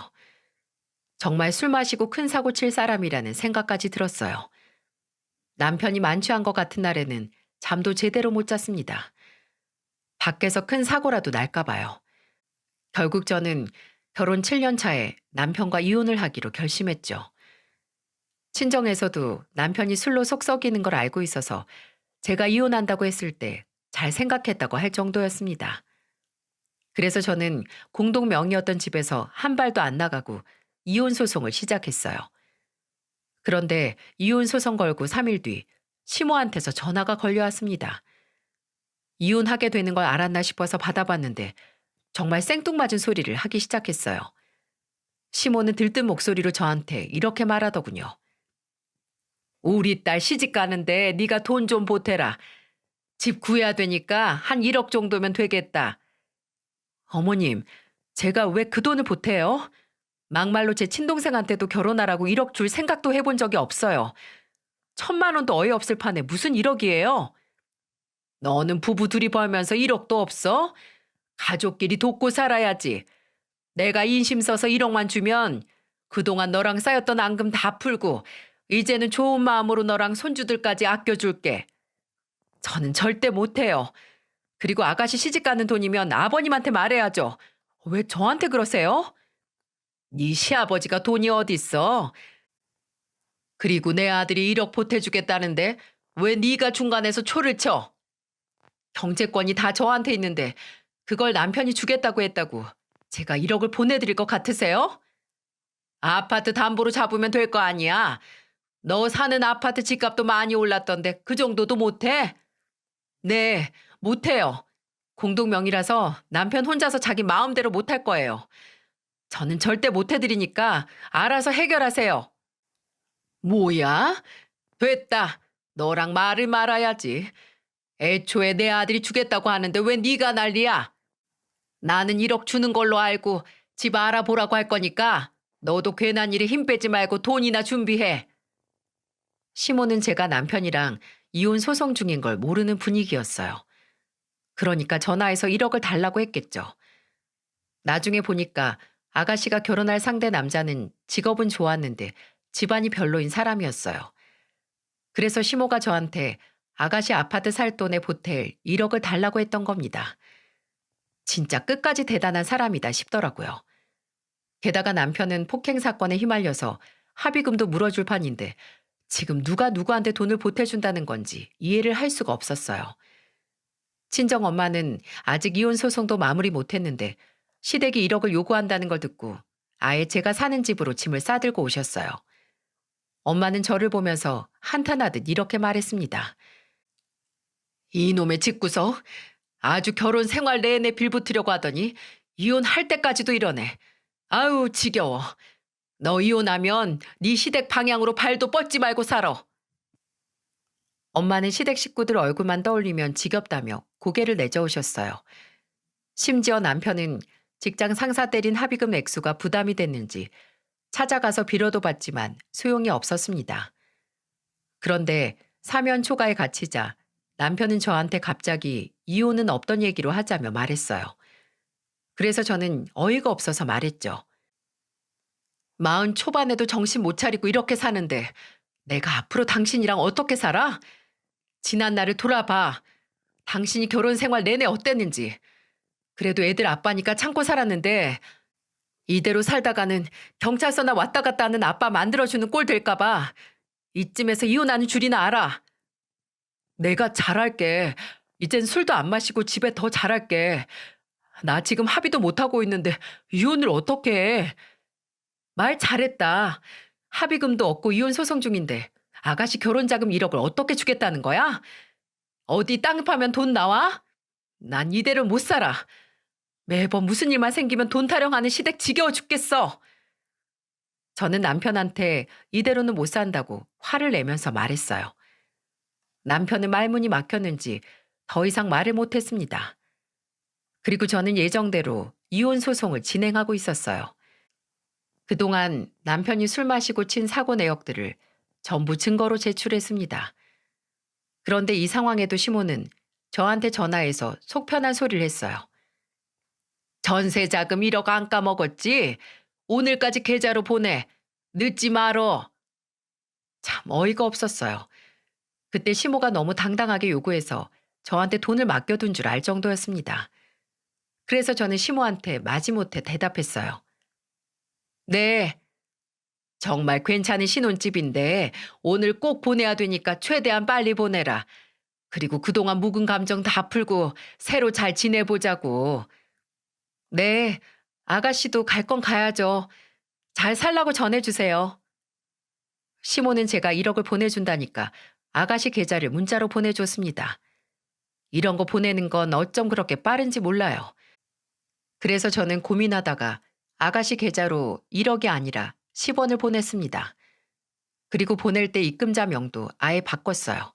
정말 술 마시고 큰 사고 칠 사람이라는 생각까지 들었어요. 남편이 만취한 것 같은 날에는 잠도 제대로 못 잤습니다. 밖에서 큰 사고라도 날까 봐요. 결국 저는 결혼 7년 차에 남편과 이혼을 하기로 결심했죠. 친정에서도 남편이 술로 속 썩이는 걸 알고 있어서 제가 이혼한다고 했을 때 잘 생각했다고 할 정도였습니다. 그래서 저는 공동 명의였던 집에서 한 발도 안 나가고 이혼 소송을 시작했어요. 그런데 이혼 소송 걸고 3일 뒤 시모한테서 전화가 걸려왔습니다. 이혼하게 되는 걸 알았나 싶어서 받아봤는데 정말 생뚱맞은 소리를 하기 시작했어요. 시모는 들뜬 목소리로 저한테 이렇게 말하더군요. 우리 딸 시집 가는데 네가 돈 좀 보태라. 집 구해야 되니까 한 1억 정도면 되겠다. 어머님, 제가 왜 그 돈을 보태요? 막말로 제 친동생한테도 결혼하라고 1억 줄 생각도 해본 적이 없어요. 1,000만 원도 어이없을 판에 무슨 1억이에요? 너는 부부 둘이 벌면서 1억도 없어? 가족끼리 돕고 살아야지. 내가 인심 써서 1억만 주면 그동안 너랑 쌓였던 앙금 다 풀고 이제는 좋은 마음으로 너랑 손주들까지 아껴줄게. 저는 절대 못해요. 그리고 아가씨 시집가는 돈이면 아버님한테 말해야죠. 왜 저한테 그러세요? 네 시아버지가 돈이 어딨어? 그리고 내 아들이 1억 보태주겠다는데 왜 네가 중간에서 초를 쳐? 경제권이 다 저한테 있는데 그걸 남편이 주겠다고 했다고 제가 1억을 보내드릴 것 같으세요? 아파트 담보로 잡으면 될 거 아니야. 너 사는 아파트 집값도 많이 올랐던데 그 정도도 못해? 네, 못해요. 공동명의라서 남편 혼자서 자기 마음대로 못할 거예요. 저는 절대 못해드리니까 알아서 해결하세요. 뭐야? 됐다. 너랑 말을 말아야지. 애초에 내 아들이 주겠다고 하는데 왜 네가 난리야? 나는 1억 주는 걸로 알고 집 알아보라고 할 거니까 너도 괜한 일에 힘 빼지 말고 돈이나 준비해. 시모는 제가 남편이랑 이혼 소송 중인 걸 모르는 분위기였어요. 그러니까 전화해서 1억을 달라고 했겠죠. 나중에 보니까 아가씨가 결혼할 상대 남자는 직업은 좋았는데 집안이 별로인 사람이었어요. 그래서 시모가 저한테 아가씨 아파트 살 돈에 보탤 1억을 달라고 했던 겁니다. 진짜 끝까지 대단한 사람이다 싶더라고요. 게다가 남편은 폭행 사건에 휘말려서 합의금도 물어줄 판인데 지금 누가 누구한테 돈을 보태준다는 건지 이해를 할 수가 없었어요. 친정 엄마는 아직 이혼 소송도 마무리 못했는데 시댁이 1억을 요구한다는 걸 듣고 아예 제가 사는 집으로 짐을 싸들고 오셨어요. 엄마는 저를 보면서 한탄하듯 이렇게 말했습니다. 이놈의 집구석, 아주 결혼 생활 내내 빌붙으려고 하더니 이혼할 때까지도 이러네. 아유 지겨워. 너 이혼하면 네 시댁 방향으로 발도 뻗지 말고 살아. 엄마는 시댁 식구들 얼굴만 떠올리면 지겹다며 고개를 내저으셨어요. 심지어 남편은 직장 상사 때린 합의금 액수가 부담이 됐는지 찾아가서 빌어도 받지만 소용이 없었습니다. 그런데 사면 초과에 갇히자 남편은 저한테 갑자기 이혼은 없던 얘기로 하자며 말했어요. 그래서 저는 어이가 없어서 말했죠. 40 초반에도 정신 못 차리고 이렇게 사는데 내가 앞으로 당신이랑 어떻게 살아? 지난 날을 돌아봐. 당신이 결혼 생활 내내 어땠는지. 그래도 애들 아빠니까 참고 살았는데 이대로 살다가는 경찰서나 왔다 갔다 하는 아빠 만들어주는 꼴 될까봐 이쯤에서 이혼하는 줄이나 알아. 내가 잘할게. 이젠 술도 안 마시고 집에 더 잘할게. 나 지금 합의도 못하고 있는데 이혼을 어떻게 해. 말 잘했다. 합의금도 없고 이혼 소송 중인데 아가씨 결혼자금 1억을 어떻게 주겠다는 거야? 어디 땅 파면 돈 나와? 난 이대로 못 살아. 매번 무슨 일만 생기면 돈 타령하는 시댁 지겨워 죽겠어. 저는 남편한테 이대로는 못 산다고 화를 내면서 말했어요. 남편은 말문이 막혔는지 더 이상 말을 못했습니다. 그리고 저는 예정대로 이혼 소송을 진행하고 있었어요. 그동안 남편이 술 마시고 친 사고 내역들을 전부 증거로 제출했습니다. 그런데 이 상황에도 시모는 저한테 전화해서 속 편한 소리를 했어요. 전세 자금 1억 안 까먹었지? 오늘까지 계좌로 보내. 늦지 말어. 참 어이가 없었어요. 그때 시모가 너무 당당하게 요구해서 저한테 돈을 맡겨둔 줄 알 정도였습니다. 그래서 저는 시모한테 마지못해 대답했어요. 네, 정말 괜찮은 신혼집인데 오늘 꼭 보내야 되니까 최대한 빨리 보내라. 그리고 그동안 묵은 감정 다 풀고 새로 잘 지내보자고. 네, 아가씨도 갈 건 가야죠. 잘 살라고 전해주세요. 시모는 제가 1억을 보내준다니까 아가씨 계좌를 문자로 보내줬습니다. 이런 거 보내는 건 어쩜 그렇게 빠른지 몰라요. 그래서 저는 고민하다가 아가씨 계좌로 1억이 아니라 10원을 보냈습니다. 그리고 보낼 때 입금자 명도 아예 바꿨어요.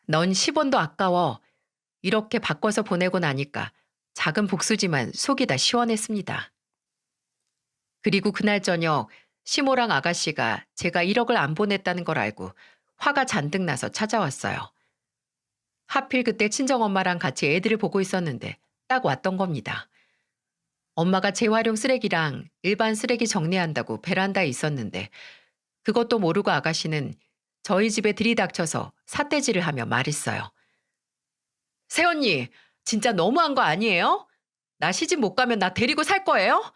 넌 10원도 아까워. 이렇게 바꿔서 보내고 나니까 작은 복수지만 속이 다 시원했습니다. 그리고 그날 저녁 시모랑 아가씨가 제가 1억을 안 보냈다는 걸 알고 화가 잔뜩 나서 찾아왔어요. 하필 그때 친정엄마랑 같이 애들을 보고 있었는데 딱 왔던 겁니다. 엄마가 재활용 쓰레기랑 일반 쓰레기 정리한다고 베란다에 있었는데 그것도 모르고 아가씨는 저희 집에 들이닥쳐서 삿대질을 하며 말했어요. 새언니, 진짜 너무한 거 아니에요? 나 시집 못 가면 나 데리고 살 거예요?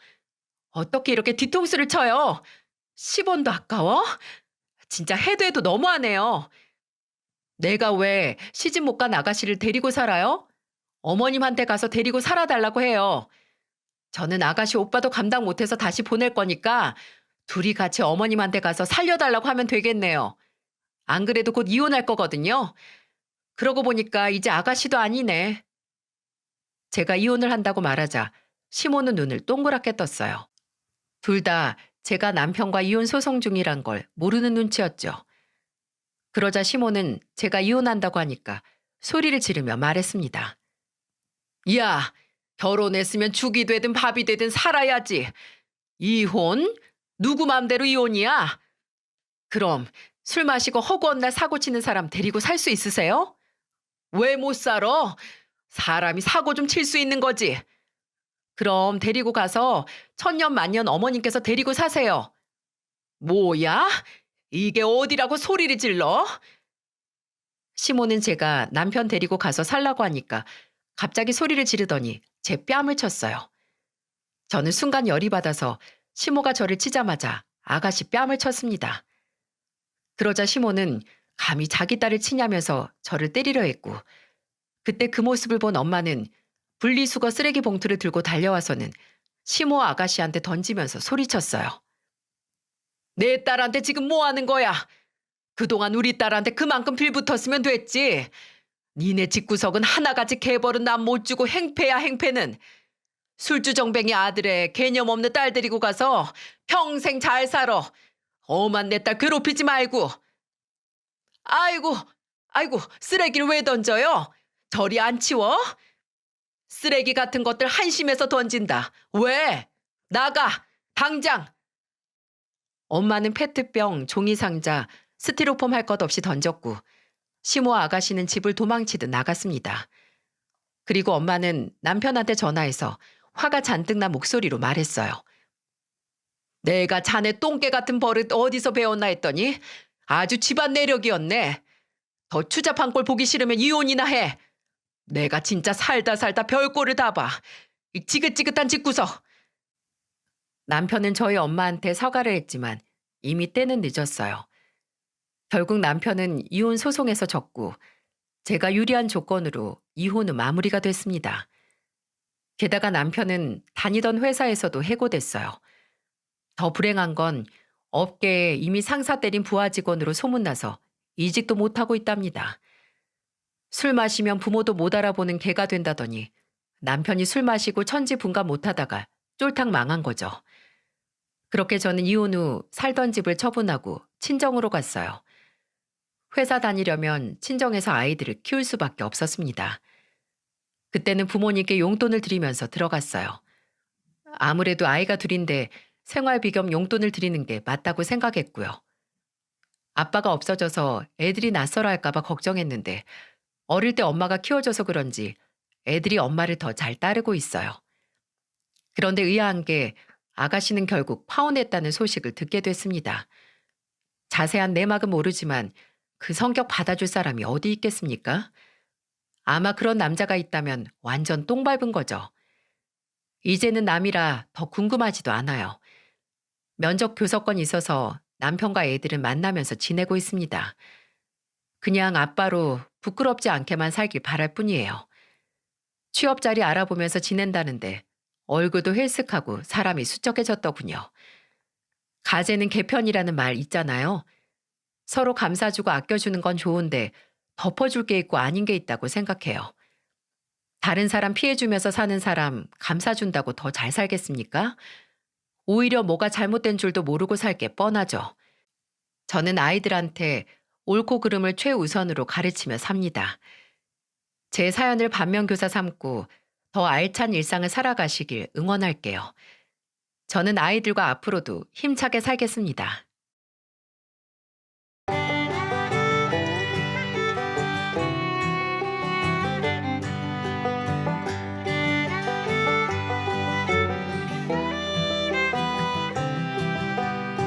어떻게 이렇게 뒤통수를 쳐요? 10원도 아까워? 진짜 해도 해도 너무하네요. 내가 왜 시집 못 간 아가씨를 데리고 살아요? 어머님한테 가서 데리고 살아달라고 해요. 저는 아가씨 오빠도 감당 못해서 다시 보낼 거니까 둘이 같이 어머님한테 가서 살려달라고 하면 되겠네요. 안 그래도 곧 이혼할 거거든요. 그러고 보니까 이제 아가씨도 아니네. 제가 이혼을 한다고 말하자 시모는 눈을 동그랗게 떴어요. 둘 다 제가 남편과 이혼 소송 중이란 걸 모르는 눈치였죠. 그러자 시모는 제가 이혼한다고 하니까 소리를 지르며 말했습니다. 야, 결혼했으면 죽이 되든 밥이 되든 살아야지. 이혼? 누구 맘대로 이혼이야? 그럼 술 마시고 허구한 날 사고 치는 사람 데리고 살 수 있으세요? 왜 못 살아? 사람이 사고 좀 칠 수 있는 거지. 그럼 데리고 가서 천년 만년 어머님께서 데리고 사세요. 뭐야? 이게 어디라고 소리를 질러? 시모는 제가 남편 데리고 가서 살라고 하니까 갑자기 소리를 지르더니 제 뺨을 쳤어요. 저는 순간 열이 받아서 시모가 저를 치자마자 아가씨 뺨을 쳤습니다. 그러자 시모는 감히 자기 딸을 치냐면서 저를 때리려 했고 그때 그 모습을 본 엄마는 분리수거 쓰레기 봉투를 들고 달려와서는 시모 아가씨한테 던지면서 소리쳤어요. 내 딸한테 지금 뭐 하는 거야? 그동안 우리 딸한테 그만큼 빌붙었으면 됐지. 니네 집구석은 하나같이 개벌은 남 못 주고 행패야 행패는. 술주정뱅이 아들의 개념 없는 딸 데리고 가서 평생 잘 살아. 엄한 내 딸 괴롭히지 말고. 아이고, 아이고, 쓰레기를 왜 던져요? 저리 안 치워? 쓰레기 같은 것들 한심해서 던진다. 왜? 나가! 당장! 엄마는 페트병, 종이상자, 스티로폼 할 것 없이 던졌고 시모 아가씨는 집을 도망치듯 나갔습니다. 그리고 엄마는 남편한테 전화해서 화가 잔뜩 난 목소리로 말했어요. 내가 자네 똥개 같은 버릇 어디서 배웠나 했더니 아주 집안 내력이었네. 더 추잡한 꼴 보기 싫으면 이혼이나 해. 내가 진짜 살다 살다 별꼴을 다 봐. 이 지긋지긋한 집구석. 남편은 저희 엄마한테 사과를 했지만 이미 때는 늦었어요. 결국 남편은 이혼 소송에서 졌고 제가 유리한 조건으로 이혼 후 마무리가 됐습니다. 게다가 남편은 다니던 회사에서도 해고됐어요. 더 불행한 건 업계에 이미 상사 때린 부하 직원으로 소문나서 이직도 못하고 있답니다. 술 마시면 부모도 못 알아보는 개가 된다더니 남편이 술 마시고 천지분간 못하다가 쫄딱 망한 거죠. 그렇게 저는 이혼 후 살던 집을 처분하고 친정으로 갔어요. 회사 다니려면 친정에서 아이들을 키울 수밖에 없었습니다. 그때는 부모님께 용돈을 드리면서 들어갔어요. 아무래도 아이가 둘인데 생활비 겸 용돈을 드리는 게 맞다고 생각했고요. 아빠가 없어져서 애들이 낯설어 할까봐 걱정했는데 어릴 때 엄마가 키워줘서 그런지 애들이 엄마를 더 잘 따르고 있어요. 그런데 의아한 게 아가씨는 결국 파혼했다는 소식을 듣게 됐습니다. 자세한 내막은 모르지만 그 성격 받아줄 사람이 어디 있겠습니까? 아마 그런 남자가 있다면 완전 똥 밟은 거죠. 이제는 남이라 더 궁금하지도 않아요. 면접 교섭권이 있어서 남편과 애들은 만나면서 지내고 있습니다. 그냥 아빠로 부끄럽지 않게만 살길 바랄 뿐이에요. 취업 자리 알아보면서 지낸다는데 얼굴도 헬쓱하고 사람이 수척해졌더군요. 가재는 개편이라는 말 있잖아요. 서로 감싸주고 아껴주는 건 좋은데 덮어줄 게 있고 아닌 게 있다고 생각해요. 다른 사람 피해주면서 사는 사람 감싸준다고 더 잘 살겠습니까? 오히려 뭐가 잘못된 줄도 모르고 살 게 뻔하죠. 저는 아이들한테 옳고 그름을 최우선으로 가르치며 삽니다. 제 사연을 반면교사 삼고 더 알찬 일상을 살아가시길 응원할게요. 저는 아이들과 앞으로도 힘차게 살겠습니다.